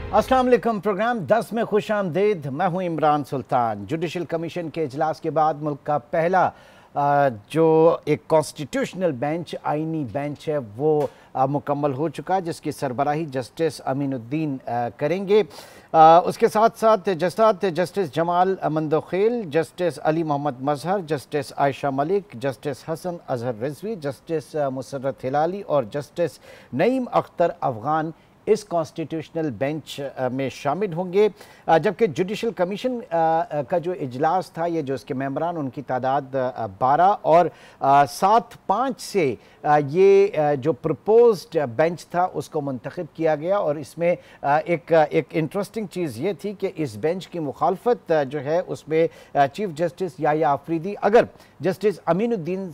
अस्सलाम वालेकुम। प्रोग्राम 10 में खुश आमदीद। मैं हूं इमरान सुल्तान। जुडिशल कमीशन के इजलास के बाद मुल्क का पहला जो एक कॉन्स्टिट्यूशनल बेंच, आइनी बेंच है, वो मुकम्मल हो चुका है, जिसकी सरबराही जस्टिस अमीनुद्दीन करेंगे। उसके साथ साथ justice Jamal Mandokhail, justice Ali Mohammad Mazhar, justice Ayesha Malik, justice Hasan Azhar Rizvi, justice Musarrat Hilali और जस्टिस नईम अख्तर अफगान इस कॉन्स्टिट्यूशनल बेंच में शामिल होंगे। जबकि जुडिशल कमीशन का जो इजलास था, ये जो इसके मेंबरान, उनकी तादाद 12 और 7-5 से ये जो प्रपोज्ड बेंच था उसको मुंतखब किया गया। और इसमें एक इंटरेस्टिंग चीज़ ये थी कि इस बेंच की मुखालफत जो है उसमें चीफ जस्टिस याह्या आफरीदी, अगर जस्टिस अमीनुद्दीन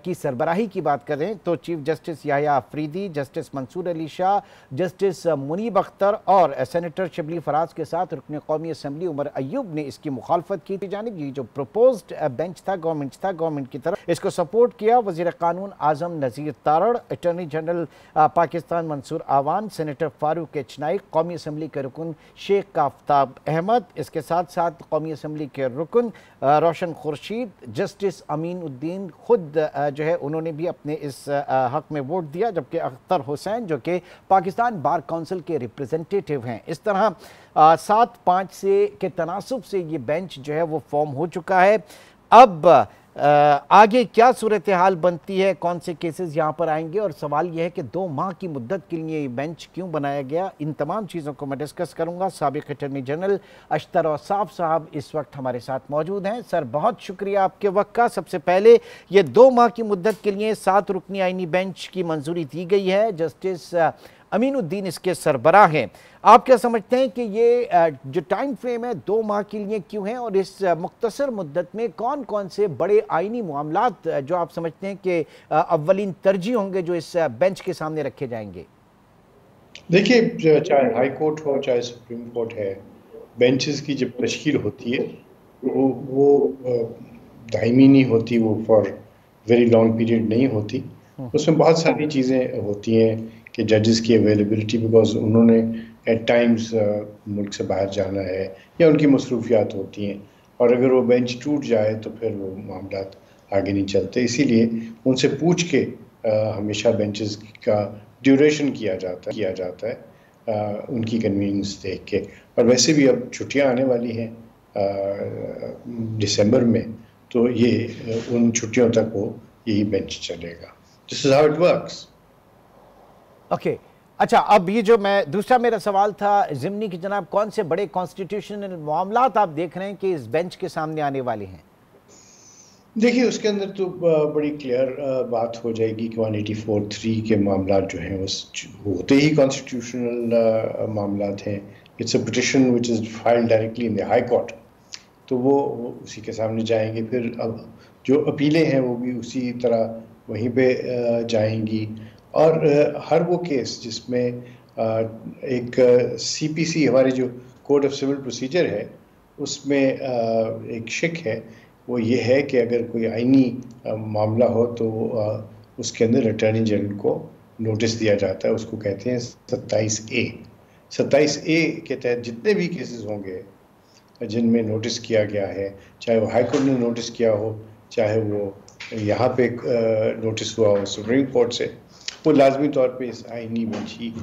की सरबराही की बात करें तो chief justice Yahya Afridi, justice Mansoor Ali Shah, justice Munib Akhtar और सेनेटर शिबली फराज के साथ रुकन कौमी असम्बली उमर अयूब ने इसकी मुखालफत की। जानिब ये जो प्रपोज्ड बेंच था, गवर्नमेंट की तरफ इसको सपोर्ट किया वज़ीर कानून आज़म नज़ीर तारड़, अटॉर्नी जनरल पाकिस्तान मंसूर आवान, सेनेटर फारूक एच नाइक, कौमी असम्बली के रुकन शेख आफ्ताब अहमद, इसके साथ साथ कौमी असम्बली के रुकन रोशन खुर्शीद, जस्टिस अमीनुद्दीन खुद जो है उन्होंने भी अपने इस हक में वोट दिया, जबकि अख्तर हुसैन जो कि पाकिस्तान बार काउंसिल के रिप्रेजेंटेटिव हैं। इस तरह 7-5 से के तनासुब से ये बेंच जो है वो फॉर्म हो चुका है। अब आगे क्या सूरत हाल बनती है, कौन से केसेस यहाँ पर आएंगे, और सवाल यह है कि 2 माह की मुद्दत के लिए ये बेंच क्यों बनाया गया, इन तमाम चीज़ों को मैं डिस्कस करूँगा। साबिक अटॉर्नी जनरल अशतर औसाफ साहब इस वक्त हमारे साथ मौजूद हैं। सर, बहुत शुक्रिया आपके वक्त का। सबसे पहले ये 2 माह की मुद्दत के लिए 7 रुकनी आइनी बेंच की मंजूरी दी गई है, जस्टिस अमीनुद्दीन इसके सरबराह हैं। आप क्या समझते हैं कि ये जो टाइम फ्रेम है 2 माह के लिए क्यों है, और इस मुख्तसर मुद्दत में कौन कौन से बड़े आइनी मामलात जो आप समझते हैं कि अव्वलीन तरजीह होंगे जो इस बेंच के सामने रखे जाएंगे? देखिए, चाहे हाई कोर्ट हो चाहे सुप्रीम कोर्ट है, बेंचेस की जब तश्कील होती है वो दायमी नहीं होती, वो फॉर वेरी लॉन्ग पीरियड नहीं होती। उसमें बहुत सारी चीज़ें होती हैं कि जजेस की अवेलेबिलिटी, बिकॉज उन्होंने एट टाइम्स मुल्क से बाहर जाना है या उनकी मसरूफियात होती हैं, और अगर वो बेंच टूट जाए तो फिर वो मामला आगे नहीं चलते। इसीलिए उनसे पूछ के हमेशा बेंचेस का ड्यूरेशन किया जाता है उनकी कन्वीनियंस देख के। और वैसे भी अब छुट्टियां आने वाली हैं दिसंबर में, तो ये उन छुट्टियों तक वो यही बेंच चलेगा। This is how it works. Okay, अच्छा, अब ये जो मैं दूसरा मेरा सवाल था जिमनी की जनाब, कौन से बड़े कॉन्स्टिट्यूशनल मामलात आप देख रहे हैं कि इस बेंच के सामने आने वाले हैं? देखिए, उसके अंदर तो बड़ी क्लियर बात हो जाएगी कि 184(3) के मामला जो हैं वो होते ही कॉन्स्टिट्यूशनल मामलात हैं। It's a petition which is filed directly in the high court, तो वो उसी के सामने जाएंगे। फिर अब जो अपीलें हैं वो भी उसी तरह वहीं पे जाएंगी। और हर वो केस जिसमें एक CPC, हमारे जो कोड ऑफ सिविल प्रोसीजर है, उसमें एक शिक है, वो ये है कि अगर कोई आइनी मामला हो तो उसके अंदर अटॉर्नी जनरल को नोटिस दिया जाता है। उसको कहते हैं 27A। 27A के तहत जितने भी केसेस होंगे जिनमें नोटिस किया गया है, चाहे वो हाई कोर्ट ने नोटिस किया हो, चाहे वो यहाँ पे नोटिस हुआ हो सुप्रीम कोर्ट से, वो लाजमी तौर पे इस आइनी बेंच ही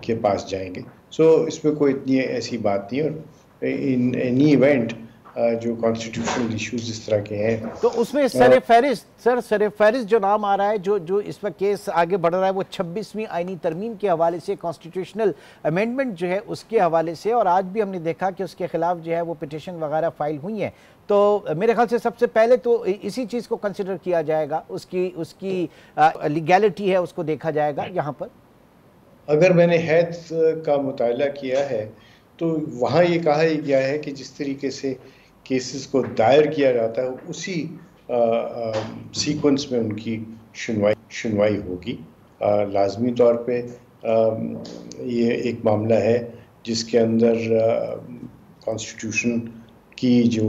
के पास जाएंगे। सो इसमें कोई इतनी ऐसी बात नहीं। और इन एनी इवेंट जो कॉन्स्टिट्यूशनल इश्यूज इस तरह के हैं, तो उसमें सर फहरिस्त जो नाम आ रहा है, जो इस वक्त केस आगे बढ़ रहा है, वो 26वीं आइनी तरमीम के हवाले से, कॉन्स्टिट्यूशनल अमेंडमेंट जो है उसके हवाले से, और आज भी हमने देखा कि उसके खिलाफ जो है वो पिटिशन वगैरह फाइल हुई हैं। तो मेरे ख्याल से सबसे पहले तो इसी चीज़ को कंसिडर किया जाएगा, उसकी लीगैलिटी है उसको देखा जाएगा यहाँ पर। अगर मैंने हैद का मुताला किया है तो वहाँ ये कहा गया है कि जिस तरीके से केसेस को दायर किया जाता है उसी सीक्वेंस में उनकी सुनवाई होगी। लाजमी तौर पे ये एक मामला है जिसके अंदर कॉन्स्टिट्यूशन की जो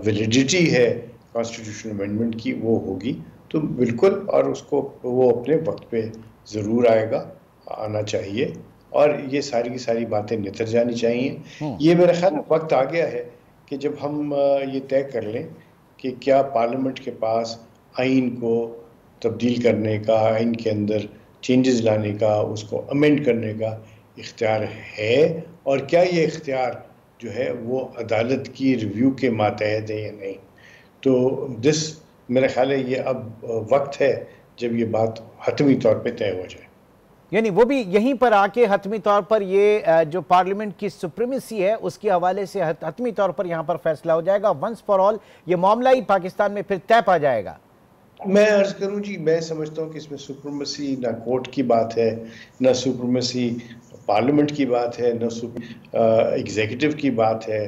वैलिडिटी है कॉन्स्टिट्यूशन अमेंडमेंट की, वो होगी तो बिल्कुल, और उसको वो अपने वक्त पे ज़रूर आना चाहिए। और ये सारी की सारी बातें नितर जानी चाहिए। ये मेरा ख्याल वक्त आ गया है कि जब हम ये तय कर लें कि क्या पार्लियामेंट के पास आइन को तब्दील करने का, आइन के अंदर चेंजेस लाने का, उसको अमेंड करने का इख्तियार है, और क्या ये इख्तियार जो है वो अदालत की रिव्यू के मातहत है या नहीं। तो मेरा ख्याल है ये अब वक्त है जब ये बात हतमी तौर पे तय हो जाए, यानी वो भी यहीं पर आके हतमी तौर पर ये जो पार्लियामेंट की सुप्रीमेसी है उसके हवाले से हतमी तौर पर यहाँ पर फैसला हो जाएगा, वंस फॉर ऑल ये मामला ही पाकिस्तान में फिर तय पा जाएगा। मैं अर्ज करूं जी, मैं समझता हूं कि इसमें सुप्रीमेसी ना कोर्ट की बात है, ना सुप्रीमेसी पार्लियामेंट की बात है, ना एग्जीक्यूटिव की बात है,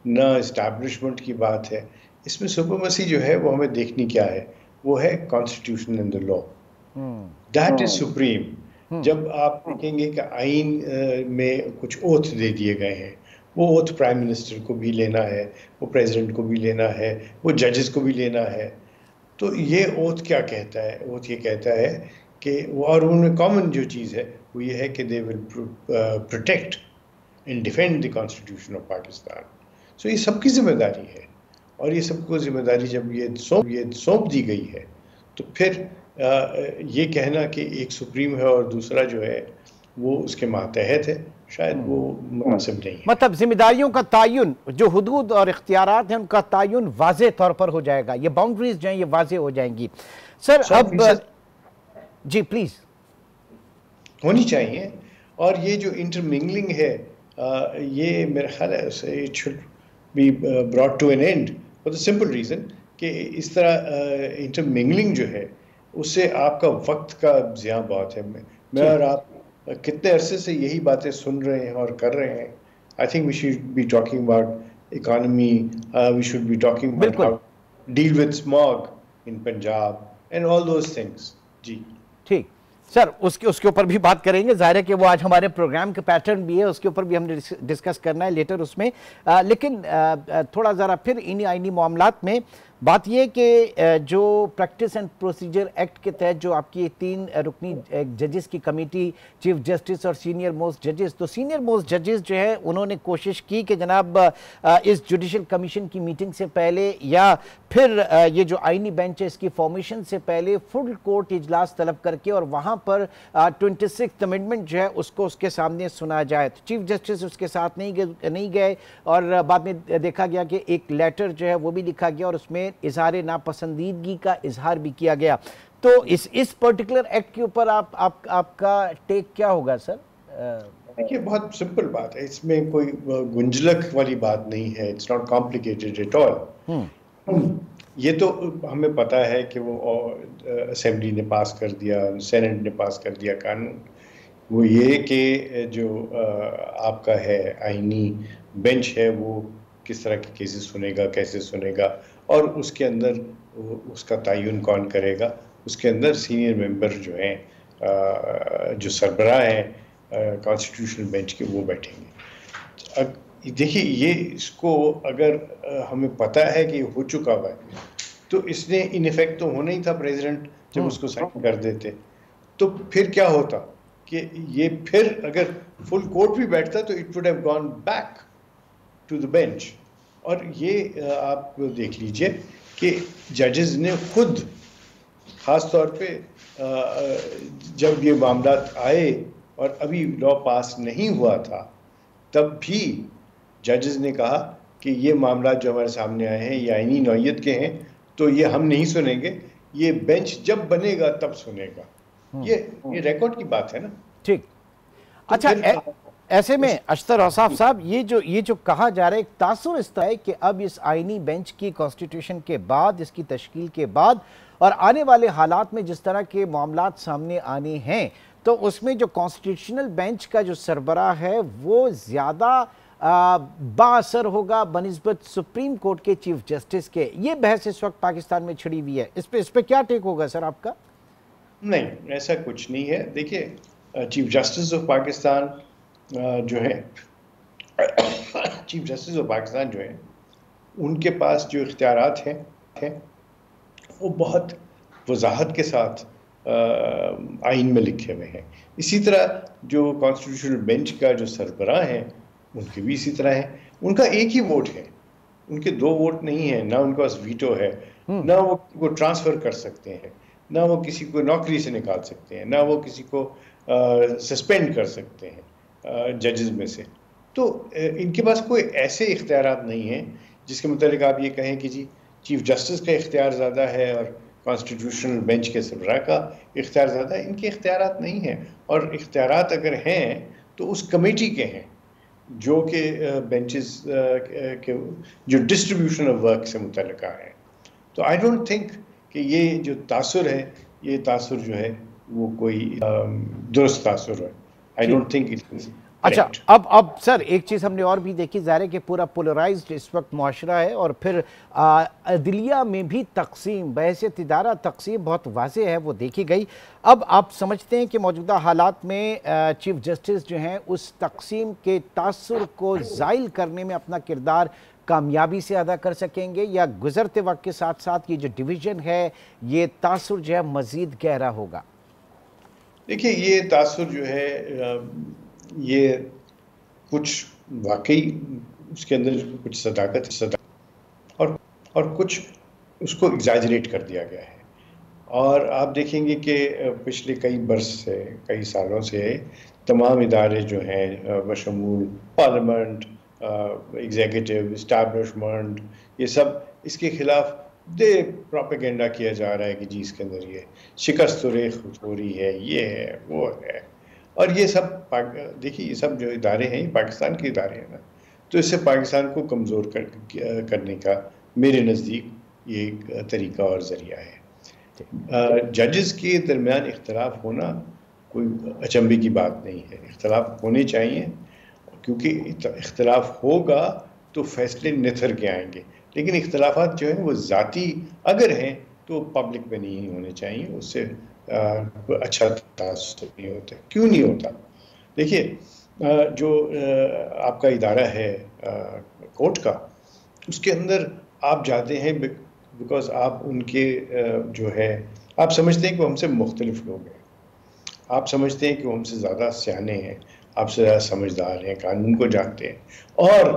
ना इस्टेब्लिशमेंट की बात है। इसमें सुप्रीमेसी जो है वो हमें देखनी क्या है, वो है constitution and the law, that is supreme. जब आप देखेंगे कि आइन में कुछ ओथ दे दिए गए हैं, वो ओथ प्राइम मिनिस्टर को भी लेना है, वो प्रेसिडेंट को भी लेना है, वो जजेस को भी लेना है। तो ये ओथ क्या कहता है? ओथ ये कहता है कि, और उनमें कॉमन जो चीज़ है वो ये है कि they will protect and defend the constitution of Pakistan. So ये सबकी जिम्मेदारी है, और ये सबको जिम्मेदारी जब ये सौंप दी गई है, तो फिर ये कहना कि एक सुप्रीम है और दूसरा जो है वो उसके मातहत है, शायद वो मुनासिब नहीं है। मतलब जिम्मेदारियों का तायुन, जो हुदूद और इख्तियारात हैं उनका तायुन वाज़े तौर पर हो जाएगा, ये बाउंड्रीज जो हैं ये वाज़े हो जाएंगी। सर अब जी प्लीज होनी चाहिए, और ये जो इंटरमिंगलिंग है ये मेरा ख्याल है it should be brought to an end for the simple reason कि इस तरह इंटरमिंगलिंग जो है उससे आपका वक्त का ज़िया बहुत है। मैं और आप कितने अरसे से यही बातें सुन रहे हैं और कर रहे हैं। I think we should be talking about economy, we should be talking about how deal with smog in Punjab and all those things. जी ठीक सर, उसके ऊपर भी बात करेंगे। जाहिर है कि वो आज हमारे प्रोग्राम का पैटर्न भी है, उसके ऊपर भी हमने डिस्कस करना है लेटर उसमें। लेकिन थोड़ा ज़रा फिर इन आइनी मामलात में बात ये कि जो प्रैक्टिस एंड प्रोसीजर एक्ट के तहत जो आपकी 3 रुकनी जजेस की कमेटी, चीफ जस्टिस और सीनियर मोस्ट जजेस, तो सीनियर मोस्ट जजेस जो है उन्होंने कोशिश की कि जनाब इस जुडिशल कमीशन की मीटिंग से पहले या फिर ये जो आइनी बेंच है इसकी फॉर्मेशन से पहले फुल कोर्ट इजलास तलब करके और वहाँ पर 26th अमेंडमेंट जो है उसको उसके सामने सुना जाए। तो चीफ जस्टिस उसके साथ नहीं गए और बाद में देखा गया कि एक लेटर जो है वो भी लिखा गया और उसमें इजहार नापसंदीदगी का इजहार भी किया गया। तो इस पर्टिकुलर एक्ट के ऊपर आपका टेक क्या होगा सर? देखिए, बहुत सिंपल बात है, इसमें कोई गुंजलक वाली बात नहीं है। It's not complicated at all. ये तो हमें पता है कि वो असेंबली ने पास कर दिया, सेनेट ने पास कर दिया कानून। वो ये कि जो आपका है आईनी बेंच है वो किस तरह के केसेस सुनेगा, कैसे सुनेगा, और उसके अंदर उसका तयन कौन करेगा। उसके अंदर सीनियर मेंबर जो हैं, जो सरबराह हैं कॉन्स्टिट्यूशनल बेंच के, वो बैठेंगे। देखिए, ये इसको अगर हमें पता है कि हो चुका हुआ है, तो इसने इन इफेक्ट तो होना ही था प्रेसिडेंट जब उसको साइन कर देते। तो फिर क्या होता कि ये फिर अगर फुल कोर्ट भी बैठता तो it would have gone back to the bench. और ये आप देख लीजिए कि जजेस ने खुद, ख़ास तौर पे जब ये मामला आए और अभी लॉ पास नहीं हुआ था, तब भी जजेस ने कहा कि ये मामला जो हमारे सामने आए हैं ये आईनी नौयत के हैं, तो ये हम नहीं सुनेंगे, ये बेंच जब बनेगा तब सुनेगा। ये रिकॉर्ड की बात है ना। ठीक, तो अच्छा, ऐसे में अशतर औसाफ साहब, ये जो कहा जा रहा है, एक तासुर इस तरह है कि अब इस आईनी बेंच की कॉन्स्टिट्यूशन के बाद, इसकी तश्कील के बाद और आने वाले हालात में जिस तरह के मामलात सामने आने हैं, तो उसमें जो कॉन्स्टिट्यूशनल बेंच का जो सरबराह है वो ज़्यादा बाअसर होगा बनिस्बत सुप्रीम कोर्ट के चीफ जस्टिस के। ये बहस इस वक्त पाकिस्तान में छिड़ी हुई है, इस पे क्या टेक होगा सर आपका? नहीं, ऐसा कुछ नहीं है। देखिए, चीफ जस्टिस ऑफ पाकिस्तान जो है चीफ जस्टिस ऑफ पाकिस्तान जो है, उनके पास जो इख्तियारात हैं वो बहुत वजाहत के साथ आइन में लिखे हुए हैं। इसी तरह जो कॉन्स्टिट्यूशनल बेंच का जो सरबराह है उनके भी इसी तरह है, उनका एक ही वोट है, उनके दो वोट नहीं है, ना उनके पास वीटो है, ना वो ट्रांसफर कर सकते हैं, ना वो किसी को नौकरी से निकाल सकते हैं, ना वो किसी को सस्पेंड कर सकते हैं जजेस में से। तो इनके पास कोई ऐसे इख्तियारात नहीं हैं जिसके मुतालिक आप ये कहें कि जी चीफ जस्टिस का इख्तियार ज़्यादा है और कॉन्स्टिट्यूशनल बेंच के सरबराह का इख्तियार ज़्यादा है। इनके इख्तियारात नहीं हैं, और इख्तियारात अगर हैं तो उस कमेटी के हैं जो कि बेंचेस के जो डिस्ट्रीब्यूशन ऑफ वर्क से मुतल्लिका है। तो आई डोंट थिंक कि ये जो तासुर है, ये तासुर जो है वो कोई दुरुस्त तासुर है। I don't think it is. अच्छा, अब सर एक चीज़ हमने और भी देखी, ज़ाहिर है कि पूरा पोलराइज्ड इस वक्त मुआशरा है, और फिर अदलिया में भी तकसीम, बहैसियत इदारा तकसीम बहुत वाज़ेह है, वो देखी गई। अब आप समझते हैं कि मौजूदा हालात में चीफ जस्टिस जो हैं उस तकसीम के तासुर को ज़ाइल करने में अपना किरदार कामयाबी से अदा कर सकेंगे, या गुज़रते वक्त के साथ साथ ये जो डिवीज़न है ये तासुर जो है मज़ीद गहरा होगा? देखिए, ये तासुर जो है ये कुछ वाकई उसके अंदर कुछ सदाकत और कुछ उसको एग्जैजरेट कर दिया गया है। और आप देखेंगे कि पिछले कई बरस से, कई सालों से तमाम इदारे जो हैं बशमूल पार्लियामेंट, एग्जीक्यूटिव, इस्टेब्लिशमेंट, ये सब इसके खिलाफ दे प्रोपेगेंडा किया जा रहा है कि जी इसके अंदर ये शिकस्त हो रही है, ये है, वो है। और ये सब देखिए, ये सब जो इदारे हैं ये पाकिस्तान के इदारे हैं ना, तो इससे पाकिस्तान को कमज़ोर करने का मेरे नज़दीक ये एक तरीका और ज़रिया है। जजेस के दरमियान इख्तलाफ होना कोई अचंभे की बात नहीं है, इख्तलाफ होने चाहिए, क्योंकि इख्तलाफ होगा तो फैसले निथर के आएंगे। लेकिन इख्तलाफात जो हैं वो ज़ाती अगर हैं तो पब्लिक में नहीं होने चाहिए, उससे अच्छा तासुर नहीं होता। क्यों नहीं होता? देखिए, जो आपका इदारा है कोर्ट का, उसके अंदर आप जाते हैं बिकॉज आप उनके जो है, आप समझते हैं कि वो हमसे मुख्तलिफ लोग हैं, आप समझते हैं कि वो हमसे ज़्यादा सियाने हैं, आपसे ज़्यादा समझदार हैं, कानून को जानते हैं, और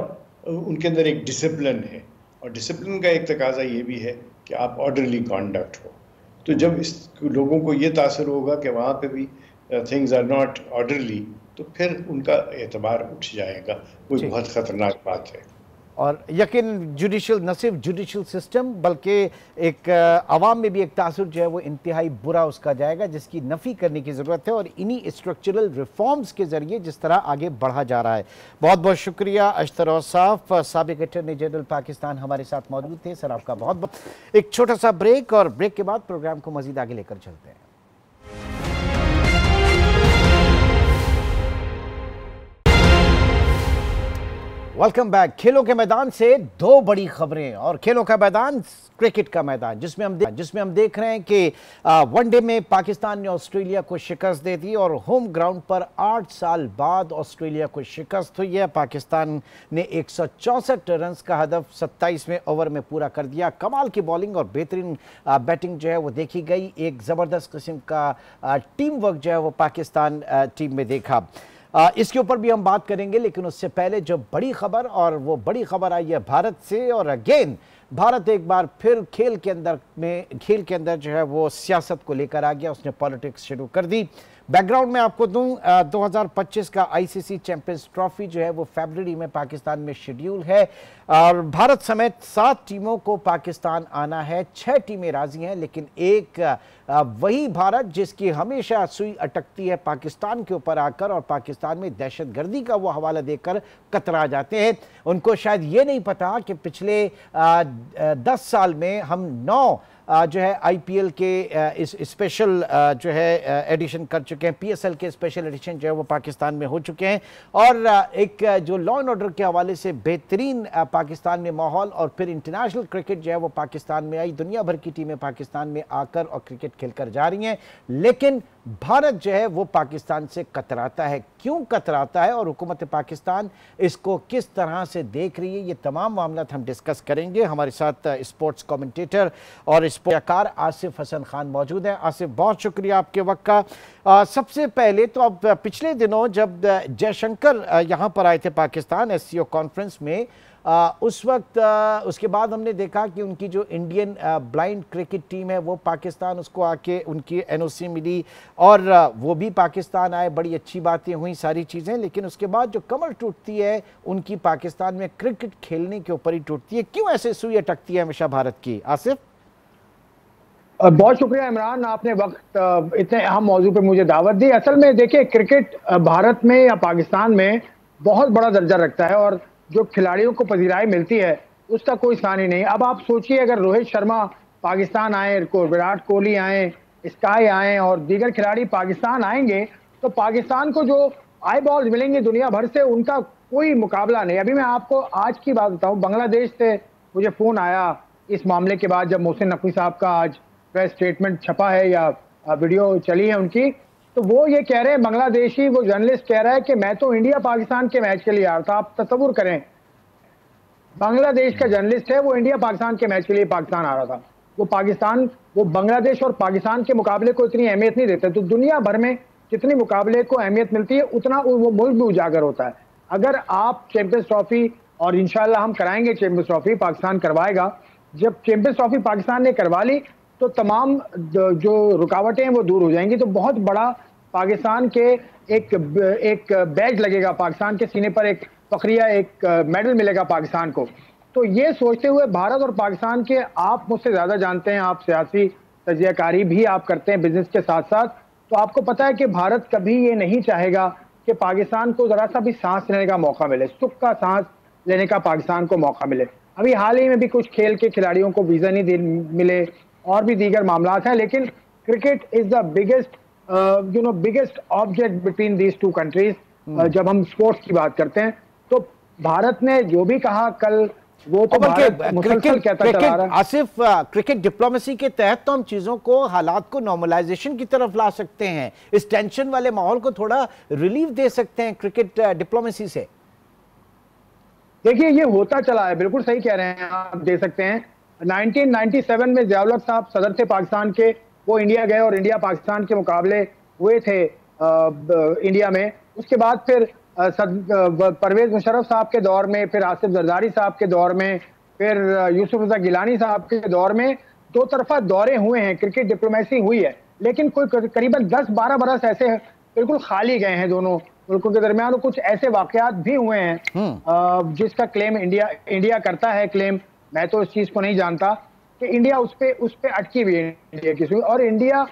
उनके अंदर एक डिसिप्लिन है। और डिसिप्लिन का एक तकाजा ये भी है कि आप ऑर्डरली कॉन्डक्ट हो। तो जब इस लोगों को ये तासर होगा कि वहाँ पे भी थिंग्स आर नॉट ऑर्डरली, तो फिर उनका एतबार उठ जाएगा। कोई बहुत ख़तरनाक बात है। और यकीन जुडिशल, न सिर्फ जुडिशल सिस्टम बल्कि एक आवाम में भी एक तासुर जो है वो इंतहाई बुरा उसका जाएगा, जिसकी नफ़ी करने की ज़रूरत है, और इन्हीं स्ट्रक्चरल रिफॉर्म्स के ज़रिए जिस तरह आगे बढ़ा जा रहा है। बहुत बहुत शुक्रिया अशतर औसाफ, साबिक अटॉर्नी जनरल पाकिस्तान, हमारे साथ मौजूद थे। सर आपका बहुत बहुत। एक छोटा सा ब्रेक, और ब्रेक के बाद प्रोग्राम को मज़ीद आगे लेकर चलते हैं। Welcome back. खेलों के मैदान से दो बड़ी खबरें, और खेलों का मैदान क्रिकेट का मैदान, जिसमें हम देख रहे हैं कि वनडे में पाकिस्तान ने ऑस्ट्रेलिया को शिकस्त दे दी, और होम ग्राउंड पर 8 साल बाद ऑस्ट्रेलिया को शिकस्त हुई है। पाकिस्तान ने 164 रन का हदफ 27वें ओवर में पूरा कर दिया। कमाल की बॉलिंग और बेहतरीन बैटिंग जो है वो देखी गई। एक ज़बरदस्त किस्म का टीम वर्क जो है वो पाकिस्तान टीम में देखा। इसके ऊपर भी हम बात करेंगे, लेकिन उससे पहले जो बड़ी खबर, और वो बड़ी खबर आई है भारत से, और अगेन भारत एक बार फिर खेल के अंदर जो है वो सियासत को लेकर आ गया, उसने पॉलिटिक्स शुरू कर दी। बैकग्राउंड में आपको दूं, 2025 का आईसीसी चैंपियंस ट्रॉफी जो है वो फरवरी में पाकिस्तान में शेड्यूल है, और भारत समेत 7 टीमों को पाकिस्तान आना है। 6 टीमें राजी हैं, लेकिन एक वही भारत जिसकी हमेशा सुई अटकती है पाकिस्तान के ऊपर आकर, और पाकिस्तान में दहशतगर्दी का वो हवाला देकर कतरा जाते हैं। उनको शायद ये नहीं पता कि पिछले 10 साल में हम 9 जो है आईपीएल के इस स्पेशल जो है एडिशन कर चुके हैं, पीएसएल के स्पेशल एडिशन जो है वो पाकिस्तान में हो चुके हैं, और एक जो लॉ एंड ऑर्डर के हवाले से बेहतरीन पाकिस्तान में माहौल, और फिर इंटरनेशनल क्रिकेट जो है वो पाकिस्तान में आई। दुनिया भर की टीमें पाकिस्तान में आकर और क्रिकेट खेलकर जा रही हैं, लेकिन भारत जो है वो पाकिस्तान से कतराता है, क्यों कतराता है और हुकूमत पाकिस्तान इसको किस तरह से देख रही है, ये तमाम मामला हम डिस्कस करेंगे। हमारे साथ स्पोर्ट्स कमेंटेटर और स्पोर्टकार आसिफ हसन खान मौजूद हैं। आसिफ, बहुत शुक्रिया आपके वक्त का। सबसे पहले तो अब पिछले दिनों जब जयशंकर यहाँ पर आए थे पाकिस्तान एससीओ कॉन्फ्रेंस में, उस वक्त उसके बाद हमने देखा कि उनकी जो इंडियन ब्लाइंड क्रिकेट टीम है वो पाकिस्तान, उसको आके उनकी एनओसी मिली और वो भी पाकिस्तान आए, बड़ी अच्छी बातें हुई, सारी चीज़ें। लेकिन उसके बाद जो कमर टूटती है उनकी पाकिस्तान में क्रिकेट खेलने के ऊपर ही टूटती है। क्यों ऐसे सुई अटकती है हमेशा भारत की? आसिफ, बहुत शुक्रिया इमरान, आपने वक्त इतने अहम मौजू पे मुझे दावत दी। असल में देखिए, क्रिकेट भारत में या पाकिस्तान में बहुत बड़ा दर्जा रखता है और जो खिलाड़ियों को पजीराई मिलती है उसका कोई सानी नहीं। अब आप सोचिए, अगर रोहित शर्मा पाकिस्तान आए, विराट कोहली आए, स्काई आए और दीगर खिलाड़ी पाकिस्तान आएंगे तो पाकिस्तान को जो आई बॉल्स मिलेंगे दुनिया भर से, उनका कोई मुकाबला नहीं। अभी मैं आपको आज की बात बताऊं, बांग्लादेश से मुझे फोन आया इस मामले के बाद, जब मोहसिन नकवी साहब का आज प्रेस स्टेटमेंट छपा है या वीडियो चली है उनकी, तो वो ये कह रहे हैं, बांग्लादेशी वो जर्नलिस्ट कह रहा है कि मैं तो इंडिया पाकिस्तान के मैच के लिए आ रहा था। आप तसव्वुर करें, बांग्लादेश का जर्नलिस्ट है, वो इंडिया पाकिस्तान के मैच के लिए पाकिस्तान आ रहा था। वो बांग्लादेश और पाकिस्तान के मुकाबले को इतनी अहमियत नहीं देते। तो दुनिया भर में जितनी मुकाबले को अहमियत मिलती है उतना वो मुल्क भी उजागर होता है। अगर आप चैंपियंस ट्रॉफी, और इंशाल्लाह हम कराएंगे चैंपियंस ट्रॉफी, पाकिस्तान करवाएगा, जब चैंपियंस ट्रॉफी पाकिस्तान ने करवा ली तो तमाम जो रुकावटें हैं वो दूर हो जाएंगी। तो बहुत बड़ा पाकिस्तान के एक बैज लगेगा, पाकिस्तान के सीने पर एक फखरिया, एक मेडल मिलेगा पाकिस्तान को। तो ये सोचते हुए भारत और पाकिस्तान के, आप मुझसे ज्यादा जानते हैं, आप सियासी तजियाकारी भी आप करते हैं बिजनेस के साथ साथ, तो आपको पता है कि भारत कभी ये नहीं चाहेगा कि पाकिस्तान को जरा सा भी सांस लेने का मौका मिले, सुख का सांस लेने का पाकिस्तान को मौका मिले। अभी हाल ही में भी कुछ खेल के खिलाड़ियों को वीजा नहीं मिले और भी दीगर मामला हैं, लेकिन cricket is the biggest object between these two countries. जब हम स्पोर्ट्स की बात करते हैं तो भारत ने जो भी कहा कल, वो तो मुसलसल कहता चला रहा है। आसिफ, क्रिकेट डिप्लोमेसी के तहत तो हम चीजों को, हालात को नॉर्मलाइजेशन की तरफ ला सकते हैं, इस टेंशन वाले माहौल को थोड़ा रिलीफ दे सकते हैं क्रिकेट डिप्लोमेसी से। देखिए, ये होता चला है, बिल्कुल सही कह रहे हैं आप, दे सकते हैं। 1997 में ज़िया-उल-हक साहब सदर थे पाकिस्तान के, वो इंडिया गए और इंडिया पाकिस्तान के मुकाबले हुए थे इंडिया में। उसके बाद फिर परवेज मुशर्रफ साहब के दौर में, फिर आसिफ जरदारी साहब के दौर में, फिर यूसुफ रजा गिलानी साहब के दौर में दो तरफा दौरे हुए हैं, क्रिकेट डिप्लोमेसी हुई है। लेकिन कोई करीबन 10-12 बरस ऐसे बिल्कुल खाली गए हैं दोनों मुल्कों के दरमियान। कुछ ऐसे वाकयात भी हुए हैं जिसका क्लेम इंडिया करता है, क्लेम, मैं तो इस चीज को नहीं जानता, कि इंडिया उस पे अटकी हुई है इंडिया की। और इंडिया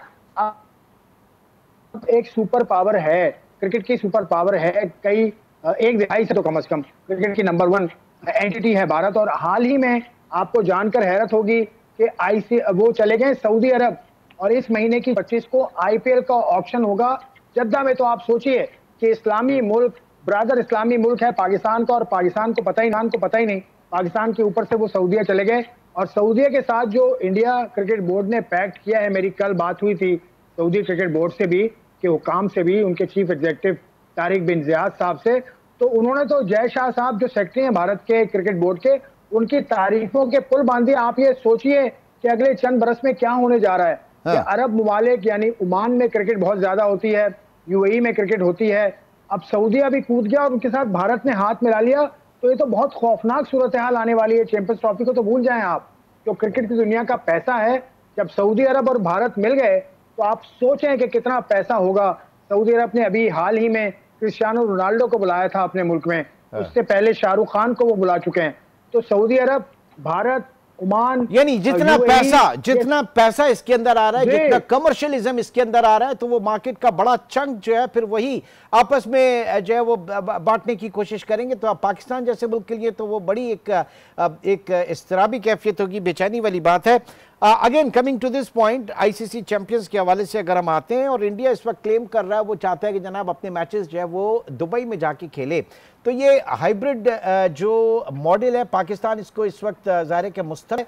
एक सुपर पावर है, क्रिकेट की सुपर पावर है, एक दिहाई से तो कम से कम क्रिकेट की नंबर 1 एंटिटी है भारत। और हाल ही में आपको जानकर हैरत होगी कि वो चले गए सऊदी अरब, और इस महीने की 25 को IPL का ऑक्शन होगा जद्दा में। तो आप सोचिए कि इस्लामी मुल्क, ब्रादर इस्लामी मुल्क है पाकिस्तान का, और पाकिस्तान को पता ही नहीं, पाकिस्तान के ऊपर से वो सऊदीया चले गए। और सऊदीया के साथ जो इंडिया क्रिकेट बोर्ड ने पैक्ट किया है, मेरी कल बात हुई थी सऊदी क्रिकेट बोर्ड से भी, के हुकाम से भी, उनके चीफ एग्जीक्यूटिव तारिक बिन ज़ियाद साहब से, तो उन्होंने तो जय शाह साहब जो सेक्रेटरी हैं भारत के क्रिकेट बोर्ड के, उनकी तारीफों के पुल बांधी। आप ये सोचिए कि अगले चंद बरस में क्या होने जा रहा है। कि अरब मुमालिक यानी ओमान में क्रिकेट बहुत ज्यादा होती है, UAE में क्रिकेट होती है, अब सऊदीया भी कूद गया और उनके साथ भारत ने हाथ मिला लिया। तो ये तो बहुत खौफनाक सूरत हाल आने वाली है। चैंपियंस ट्रॉफी को तो भूल जाएं आप, जो क्रिकेट की दुनिया का पैसा है, जब सऊदी अरब और भारत मिल गए तो आप सोचें कि कितना पैसा होगा। सऊदी अरब ने अभी हाल ही में क्रिस्टियानो रोनाल्डो को बुलाया था अपने मुल्क में, उससे पहले शाहरुख खान को वो बुला चुके हैं। तो सऊदी अरब, भारत, ओमान, यानी जितना पैसा इसके अंदर आ रहा है, जितना कमर्शियलिज्म इसके अंदर आ रहा है, तो वो मार्केट का बड़ा चंक जो है फिर वही आपस में जो है वो बांटने की कोशिश करेंगे। तो अब पाकिस्तान जैसे मुल्क के लिए तो वो बड़ी एक इस्तराबी कैफियत होगी, बेचैनी वाली बात है। Again coming to this point, ICC champions के हवाले से अगर हम आते हैं, और इंडिया इस वक्त क्लेम कर रहा है, वो चाहता है कि जनाब अपने मैचेस जो है वो दुबई में जाके खेले। तो ये हाइब्रिड जो मॉडल है पाकिस्तान इसको इस वक्त ज़ाहिर है कि मुस्तक़बिल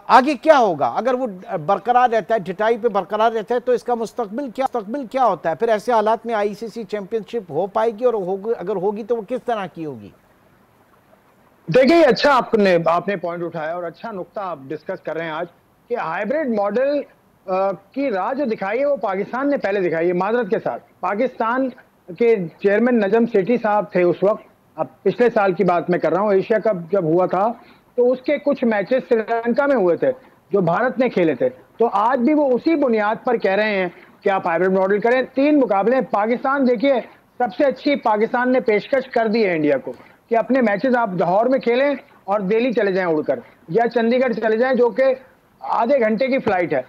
आगे क्या होगा अगर वो बरकरार रहता है, ढिठाई पे बरकरार रहता है, तो इसका मुस्तक़बिल क्या होता है? फिर ऐसे हालात में आईसीसी चैंपियनशिप हो पाएगी, और अगर होगी तो वो किस तरह की होगी? देखिए, अच्छा आपने पॉइंट उठाया और अच्छा नुक्ता आप डिस्कस कर रहे हैं आज कि हाइब्रिड मॉडल की राह जो दिखाई है वो पाकिस्तान ने पहले दिखाई है। माजरत के साथ पाकिस्तान के चेयरमैन नजम सेठी साहब थे उस वक्त, अब पिछले साल की बात मैं कर रहा हूँ, एशिया कप जब हुआ था तो उसके कुछ मैचेस श्रीलंका में हुए थे जो भारत ने खेले थे। तो आज भी वो उसी बुनियाद पर कह रहे हैं कि आप हाइब्रिड मॉडल करें। 3 मुकाबले पाकिस्तान, देखिए सबसे अच्छी पाकिस्तान ने पेशकश कर दी है इंडिया को कि अपने मैचेस आप लाहौर में खेलें और दिल्ली चले जाएं उड़कर, या चंडीगढ़ चले जाएं जो कि आधे घंटे की फ्लाइट है,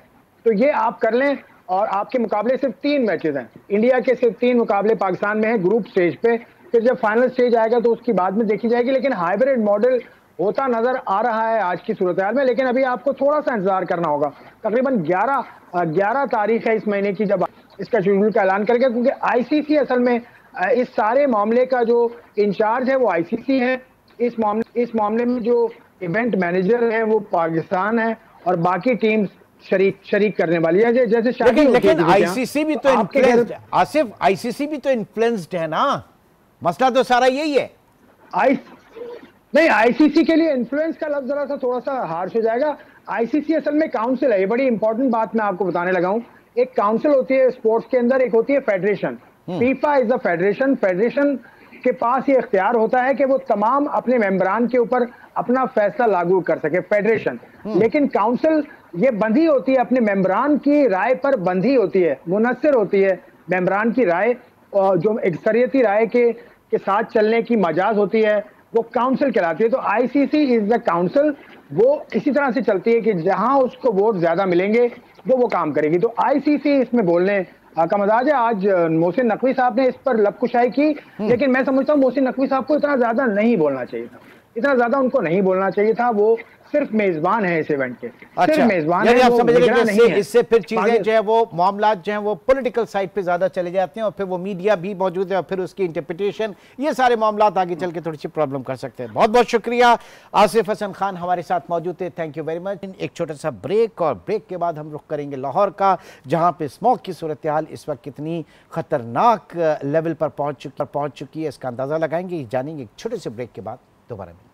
तो ये आप कर लें। और आपके मुकाबले सिर्फ 3 मैचेस हैं, इंडिया के सिर्फ 3 मुकाबले पाकिस्तान में है ग्रुप स्टेज पे। फिर जब फाइनल स्टेज आएगा तो उसकी बाद में देखी जाएगी। लेकिन हाइब्रिड मॉडल होता नजर आ रहा है आज की सूरत हाल में, लेकिन अभी आपको थोड़ा सा इंतजार करना होगा। तकरीबन 11 तारीख है इस महीने की जब इसका शेड्यूल का ऐलान करेगा, क्योंकि आईसीसी असल में इस सारे मामले का जो इंचार्ज है वो आईसीसी है। इस मामले में जो इवेंट मैनेजर है वो पाकिस्तान है, और बाकी टीम्स शरीक करने वाली है। जैसे लेकिन आईसीसी भी तो इन्फ्लुएंस्ड, आसिफ आईसीसी भी तो इन्फ्लुएंस्ड है ना, मसला तो सारा यही है। नहीं, आईसीसी के लिए इन्फ्लुएंस का लफ्ज जरा सा थोड़ा सा हार्श हो जाएगा। आईसीसी असल में काउंसिल है, ये बड़ी इंपॉर्टेंट बात मैं आपको बताने लगा हूं। एक काउंसिल होती है स्पोर्ट्स के अंदर, एक होती है federation. FIFA is the federation. Federation के पास ये इख्तियार होता है कि वो तमाम अपने मेंबरान के ऊपर अपना फैसला लागू कर सके, फेडरेशन। लेकिन काउंसिल ये बंधी होती है, अपने मेंबरान की राय पर बंधी होती है, मुनस्सिर होती है मेंबरान की राय, और जो अक्सरियती राय के साथ चलने की मजाज होती है वो काउंसिल कहलाती है। तो आईसीसी इज द काउंसिल, वो इसी तरह से चलती है कि जहां उसको वोट ज्यादा मिलेंगे वो काम करेगी। तो आईसीसी इसमें बोलने का मजाज है। आज मोहसिन नकवी साहब ने इस पर लबकुशाई की, लेकिन मैं समझता हूँ मोहसिन नकवी साहब को इतना ज्यादा नहीं बोलना चाहिए था, इतना ज्यादा उनको नहीं बोलना चाहिए था। वो सिर्फ मेजबान है इस इवेंट के, सिर्फ मेजबान है, आप समझ रहे हैं। इससे फिर चीजें जो है वो मामला जो है वो पॉलिटिकल साइड पे ज्यादा चले जाते हैं, और फिर वो मीडिया भी मौजूद है, और फिर उसकी इंटरप्रिटेशन, ये सारे मामला आगे चल के थोड़ी सी प्रॉब्लम कर सकते हैं। बहुत बहुत शुक्रिया, आसिफ हसन खान हमारे साथ मौजूद थे, थैंक यू वेरी मच। एक छोटा सा ब्रेक, और ब्रेक के बाद हम रुख करेंगे लाहौर का, जहां पे स्मोक की सूरत हाल इस वक्त कितनी खतरनाक लेवल पर पहुंच चुकी है, इसका अंदाजा लगाएंगे, जानेंगे एक छोटे से ब्रेक के बाद। दोबारा मिलते हैं।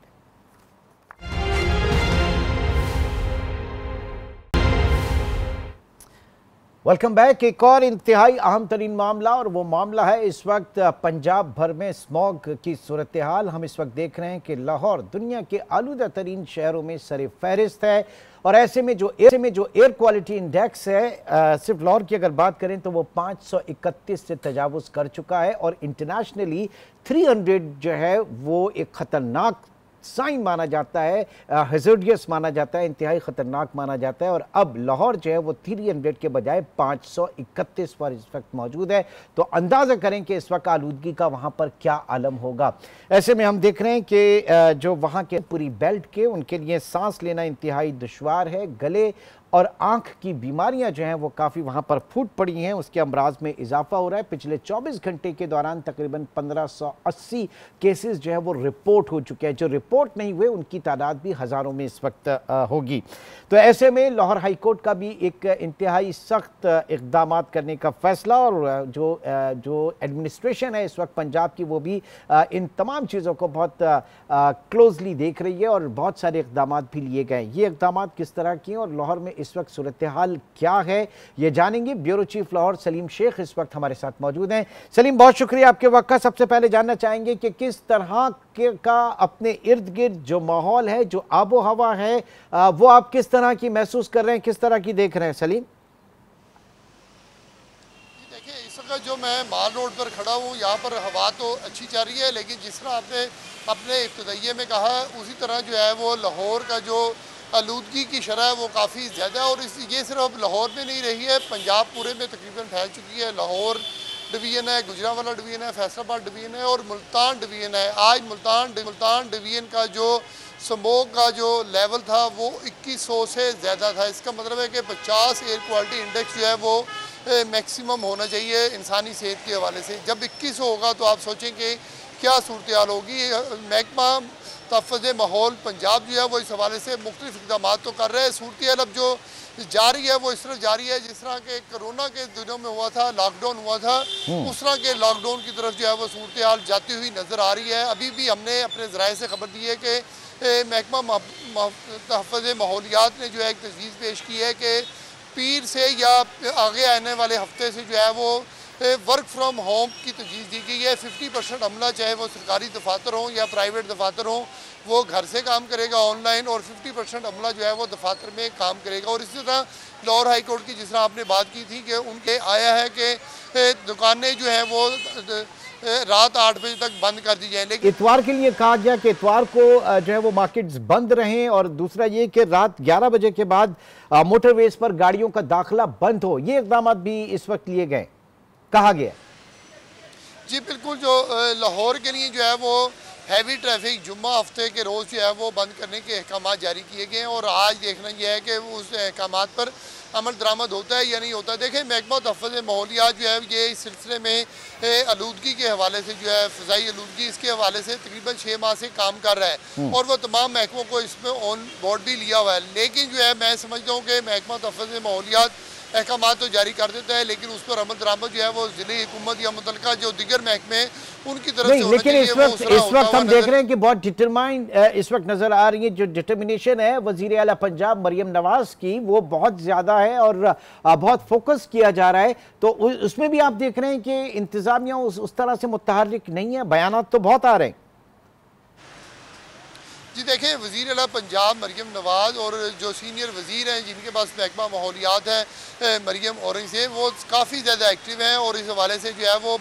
Welcome back. एक और इंतहाई अहम तरीन मामला, और वो मामला है इस वक्त पंजाब भर में स्मॉग की सूरत हाल। हम इस वक्त देख रहे हैं कि लाहौर दुनिया के आलूदा तरीन शहरों में सर फहरिस्त है, और ऐसे में जो एयर क्वालिटी इंडेक्स है, सिर्फ लाहौर की अगर बात करें तो वो 531 से तजावुज कर चुका है, और इंटरनेशनली 300 जो है वो एक ख़तरनाक साइन माना जाता है, हेजर्डियस माना जाता है, इंतहाई खतरनाक माना जाता है। और अब लाहौर जो है वो 300 के बजाय 531 पर इस वक्त मौजूद है। तो अंदाज़ा करें कि इस वक्त आलूदगी का वहाँ पर क्या आलम होगा। ऐसे में हम देख रहे हैं कि जो वहाँ के पूरी बेल्ट के, उनके लिए सांस लेना इंतहाई दुश्वार है। गले और आंख की बीमारियां जो हैं वो काफ़ी वहाँ पर फूट पड़ी हैं, उसके अमराज में इजाफा हो रहा है। पिछले 24 घंटे के दौरान तकरीबन 1580 केसेस जो है वो रिपोर्ट हो चुके हैं। जो रिपोर्ट नहीं हुए उनकी तादाद भी हज़ारों में इस वक्त होगी। तो ऐसे में लाहौर हाई कोर्ट का भी एक इंतहाई सख्त इक़दाम करने का फ़ैसला, और जो एडमिनिस्ट्रेशन है इस वक्त पंजाब की, वो भी इन तमाम चीज़ों को बहुत क्लोजली देख रही है, और बहुत सारे इक़दाम भी लिए गए। ये इक़दाम किस तरह किए और लाहौर में इस वक्त सूरत हाल क्या है, ये जानेंगे। ब्यूरो चीफ लाहौर सलीम शेख इस वक्त हमारे साथ मौजूद हैं। सलीम, बहुत शुक्रिया आपके वक्त का। सबसे पहले जानना चाहेंगे कि किस तरह का अपने इर्द गिर्द जो माहौल है, जो आबो हवा है, वो आप किस तरह की महसूस कर रहे हैं, किस तरह की देख रहे हैं? सलीम, देखिए, इस वक्त जो मैं माल रोड पर खड़ा हूँ, यहाँ पर हवा तो अच्छी चल रही है, लेकिन जिस तरह आपने अपने इब्तदाइये में कहा, उसी तरह जो है वो लाहौर का जो आलूदगी की शरह है वो काफ़ी ज़्यादा है। और ये सिर्फ लाहौर में नहीं रही है, पंजाब पूरे में तकरीबन फैल चुकी है। लाहौर डिवीज़न है, गुजरांवाला डिवीज़न है, फैसलाबाद डिवीज़न है और मुल्तान डिवीज़न है। आज मुल्तान डिवीज़न का जो स्मोक का जो लेवल था वो 2100 से ज़्यादा था। इसका मतलब है कि 50 एयर क्वालिटी इंडेक्स जो है वो मैक्सिमम होना चाहिए इंसानी सेहत के हवाले से। जब 2100 होगा तो आप सोचें कि क्या सूरत हाल होगी। महकमा तहफ़्फ़ुज़ माहौल पंजाब जो है वो इस हवाले से मुख्तलिफ इक़दाम तो कर रहे हैं। सूरत हाल अब जो जारी है वो इस तरह जारी है जिस तरह के कोरोना के दिनों में हुआ था, लॉकडाउन हुआ था, उस तरह के लॉकडाउन की तरफ जो है वो सूरत हाल जाती हुई नज़र आ रही है। अभी भी हमने अपने ज़राए से खबर दी है कि महकमा तहफ़्फ़ुज़ माहौलियात ने जो है एक तजवीज़ पेश की है कि पीर से या आगे आने वाले हफ्ते से जो है वो वर्क फ्राम होम की तजवीज़ दी गई है। 50% अमला चाहे वो सरकारी दफातर हों या प्राइवेट दफातर हों वो घर से काम करेगा ऑनलाइन और 50% अमला जो है वो दफातर में काम करेगा। और इसी तरह लाहौर हाई कोर्ट की जिस तरह आपने बात की थी कि उनके आया है कि दुकानें जो हैं वो रात 8 बजे तक बंद कर दी जाए। लेकिन इतवार के लिए कहा गया कि इतवार को जो है वो मार्केट्स बंद रहें और दूसरा ये कि रात 11 बजे के बाद मोटरवेज पर गाड़ियों का दाखिला बंद हो। ये इक़दाम भी इस वक्त लिए गए, कहा गया। जी बिल्कुल, जो लाहौर के लिए जो है वो हैवी ट्रैफिक जुम्मा हफ्ते के रोज़ जो है वो बंद करने के अहकाम जारी किए गए हैं और आज देखना यह है कि उस अहकाम पर अमल दरामद होता है या नहीं होता। देखें, महकमा तहफ़्फ़ुज़ माहौलियात जो है ये इस सिलसिले में आलूदगी के हवाले से जो है फ़ज़ाई आलूदगी इसके हवाले से तकरीबन 6 माह से काम कर रहा है और वह तमाम महकमों को इसमें ऑन बोर्ड भी लिया हुआ है। लेकिन जो है मैं समझता हूँ कि महकमा तहफ़्फ़ुज़ माहौलियात अहकाम तो जारी कर देता है लेकिन उस पर अमल दरामद जो है वो ज़िले हुकूमत या मुतलका जो दिगर महकमे उनकी तरफ से लेकिन इस वक्त हम देख रहे हैं कि बहुत डिटरमाइंड इस वक्त नजर आ रही है। जो डिटर्मिनेशन है वजीर आला पंजाब मरियम नवाज की वो बहुत ज्यादा है और बहुत फोकस किया जा रहा है। तो उसमें भी आप देख रहे हैं कि इंतजामिया उस तरह से मुतहर्रिक नहीं है, बयानात तो बहुत आ रहे हैं। जी देखें, वज़ीर आला पंजाब मरियम नवाज़ और जो सीनियर वज़ीर हैं जिनके पास महकमा माहौलियात है मरियम औरंगज़ेब वो काफ़ी ज़्यादा एक्टिव हैं और इस हवाले से जो है वो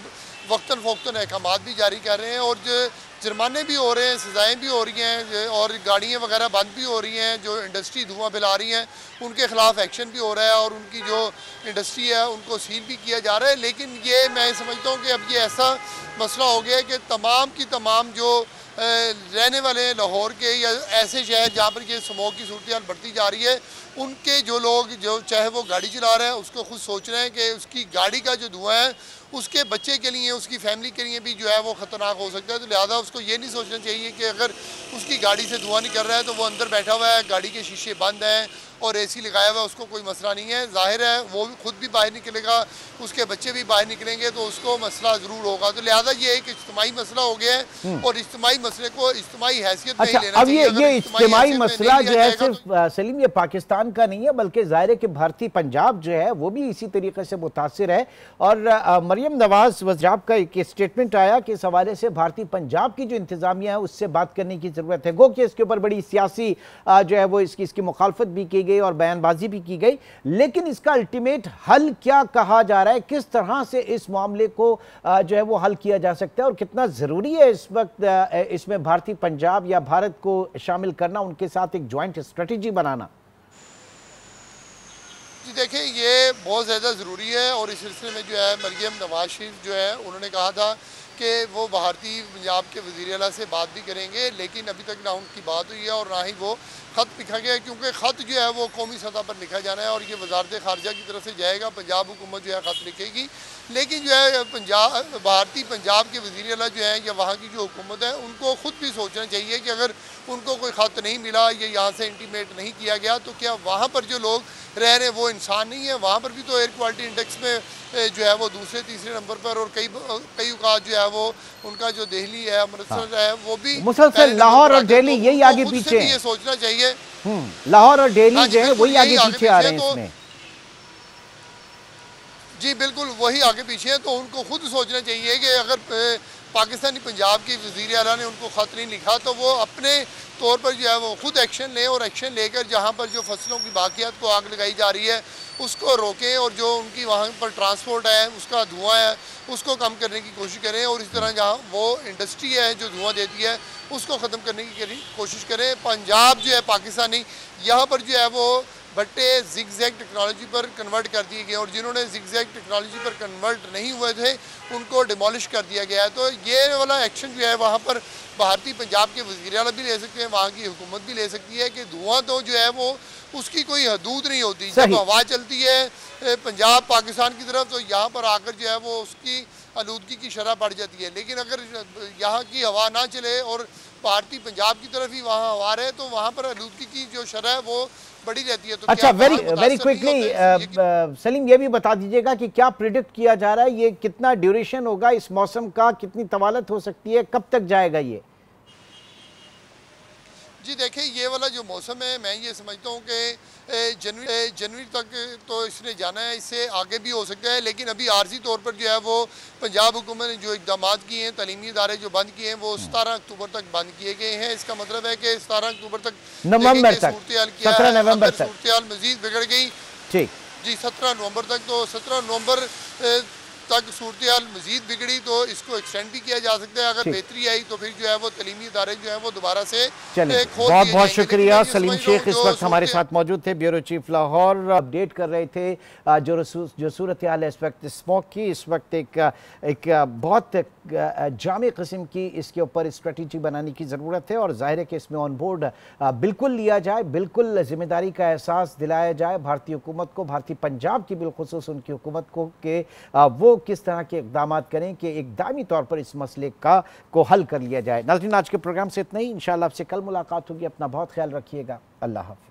वक्तन फ़ोक्तन अहकाम भी जारी कर रहे हैं और जो जुर्माने भी हो रहे हैं, सज़ाएँ भी हो रही हैं और गाड़ियाँ वगैरह बंद भी हो रही हैं। जो इंडस्ट्री धुआं फैला रही हैं उनके ख़िलाफ़ एक्शन भी हो रहा है और उनकी जो इंडस्ट्री है उनको सील भी किया जा रहा है। लेकिन ये मैं समझता हूँ कि अब ये ऐसा मसला हो गया है कि तमाम की तमाम जो रहने वाले हैं लाहौर के या ऐसे शहर जहाँ पर ये स्मोक की सूरत बढ़ती जा रही है उनके जो लोग जो चाहे वो गाड़ी चला रहे हैं उसको खुद सोच रहे हैं कि उसकी गाड़ी का जो धुआं है उसके बच्चे के लिए उसकी फैमिली के लिए भी जो है वो ख़तरनाक हो सकता है। तो लिहाजा उसको ये नहीं सोचना चाहिए कि अगर उसकी गाड़ी से धुआं निकल रहा है तो वो अंदर बैठा हुआ है, गाड़ी के शीशे बंद हैं और एसी लगाया हुआ है, उसको कोई मसला नहीं है। जाहिर है वो भी खुद भी बाहर निकलेगा, उसके बच्चे भी बाहर निकलेंगे तो उसको मसला ज़रूर होगा। तो लिहाजा ये एक इज्तिमाई मसला हो गया है और इज्तिमाई मसले को इज्तिमाई हैसियत में लेना चाहिए। अब ये इज्तिमाई मसला जो है सिर्फ सलीम ये पाकिस्तान का नहीं है बल्कि ज़ाहिर है कि भारतीय पंजाब जो है वो भी इसी तरीके से मुतासिर है। और मरियम नवाज वज़ीर का एक स्टेटमेंट आया कि इस हवाले से भारतीय पंजाब की जो इंतजामिया है उससे बात करने की ज़रूरत है। गो कि इसके ऊपर बड़ी सियासी जो है वो इसकी मुखालफत भी की गई और बयानबाजी भी की गई, लेकिन इसका अल्टीमेट हल क्या कहा जा रहा है, किस तरह से इस मामले को जो है वो हल किया जा सकता है और कितना ज़रूरी है इस वक्त इसमें भारतीय पंजाब या भारत को शामिल करना, उनके साथ एक ज्वाइंट स्ट्रेटजी बनाना? जी देखें, ये बहुत ज़्यादा ज़रूरी है और इस सिलसिले में जो है मरियम नवाज शरीफ जो है उन्होंने कहा था कि वो भारतीय पंजाब के वज़ीर आला से बात भी करेंगे, लेकिन अभी तक ना उनकी बात हुई है और ना ही वो ख़त लिखा गया है क्योंकि ख़त जो है वो कौमी सतह पर लिखा जाना है और ये वजारत ख़ारजा की तरफ से जाएगा। पंजाब हुकूमत जो है ख़त लिखेगी, लेकिन जो है भारतीय पंजाब के वज़ीर आला जो है या वहाँ की जो हुकूमत है उनको ख़ुद भी सोचना चाहिए कि अगर उनको कोई ख़त नहीं मिला या यहाँ से इंटीमेट नहीं किया गया तो क्या वहाँ पर जो लोग रह रहे हैं वो इंसान नहीं है? वहाँ पर भी तो एयर क्वालिटी इंडेक्स में जो है वो दूसरे तीसरे नंबर पर और कई औकात जो है वो उनका जो दिल्ली है, अमृतसर है, वो भी मुसलसल लाहौर और दिल्ली यही आगे पीछे, ये सोचना चाहिए लाहौर और दिल्ली जो है वही आगे पीछे आ रहे हैं इसमें। जी बिल्कुल वही आगे पीछे है, तो उनको खुद सोचना चाहिए कि अगर पाकिस्तानी पंजाब की वज़ीर आला ने उनको ख़त नहीं लिखा तो वो अपने तौर पर जो है वो खुद एक्शन लें और एक्शन लेकर जहाँ पर जो फसलों की बाकियात को आग लगाई जा रही है उसको रोकें और जो उनकी वहाँ पर ट्रांसपोर्ट है उसका धुआं है उसको कम करने की कोशिश करें और इस तरह जहाँ वो इंडस्ट्री है जो धुआं देती है उसको ख़त्म करने की कोशिश करें। पंजाब जो है पाकिस्तानी यहाँ पर जो है वो भट्टे जिगजैग टेक्नोलॉजी पर कन्वर्ट कर दिए गए और जिन्होंने जिगजैग टेक्नोलॉजी पर कन्वर्ट नहीं हुए थे उनको डिमोलिश कर दिया गया है। तो ये वाला एक्शन जो है वहाँ पर भारतीय पंजाब के वज़ीर आला भी ले सकते हैं, वहाँ की हुकूमत भी ले सकती है कि धुआं तो जो है वो उसकी कोई हदूद नहीं होती। जब हवा चलती है पंजाब पाकिस्तान की तरफ तो यहाँ पर आकर जो है वो उसकी आलूदगी की शरह बढ़ जाती है। लेकिन अगर यहाँ की हवा ना चले और भारतीय पंजाब की तरफ ही वहाँ हवा रहे तो वहाँ पर आलूदगी की जो शरह है वो बड़ी रहती है। तो अच्छा, वेरी क्विकली सलीम ये भी बता दीजिएगा कि क्या प्रिडिक्ट किया जा रहा है, ये कितना ड्यूरेशन होगा इस मौसम का, कितनी तवालत हो सकती है, कब तक जाएगा ये? जी देखिए, ये वाला जो मौसम है मैं ये समझता हूँ कि जनवरी तक तो इसने जाना है, इससे आगे भी हो सकता है। लेकिन अभी आर्जी तौर पर जो है वो पंजाब हुकूमत ने जो इकदाम किए हैं, तालीमी इदारे जो बंद किए हैं वो 17 अक्टूबर तक बंद किए गए हैं। इसका मतलब है कि 17 अक्टूबर तक नवंबर तक 17 नवंबर तक सूरत मजीद बिगड़ गई। ठीक जी 17 नवंबर तक, तो 17 नवंबर तक सूरत हाल मजीद बिगड़ी तो इसको एक्सटेंड भी किया जा सकता है। अगर बेहतरी आई तो फिर जो है वो तलीमी इदारे जो है वो दोबारा से बहुत बहुत शुक्रिया। सलीम शेख इस वक्त हमारे साथ मौजूद थे, ब्यूरो चीफ लाहौर, अपडेट कर रहे थे जो सूरत हाल है इस वक्त स्मोक की। इस वक्त एक बहुत जामे किस्म की इसके ऊपर स्ट्रेटजी बनाने की ज़रूरत है और जाहिर है कि इसमें ऑन बोर्ड बिल्कुल लिया जाए, बिल्कुल जिम्मेदारी का एहसास दिलाया जाए भारतीय हुकूमत को, भारतीय पंजाब की बिलखुसूस उनकी हुकूमत को कि वो किस तरह के इक़दाम करें कि एक दायमी तौर पर इस मसले को हल कर लिया जाए। नाज़रीन, आज के प्रोग्राम से इतना ही, इंशाअल्लाह आपसे कल मुलाकात होगी। अपना बहुत ख्याल रखिएगा। अल्लाह हाफ़िज़।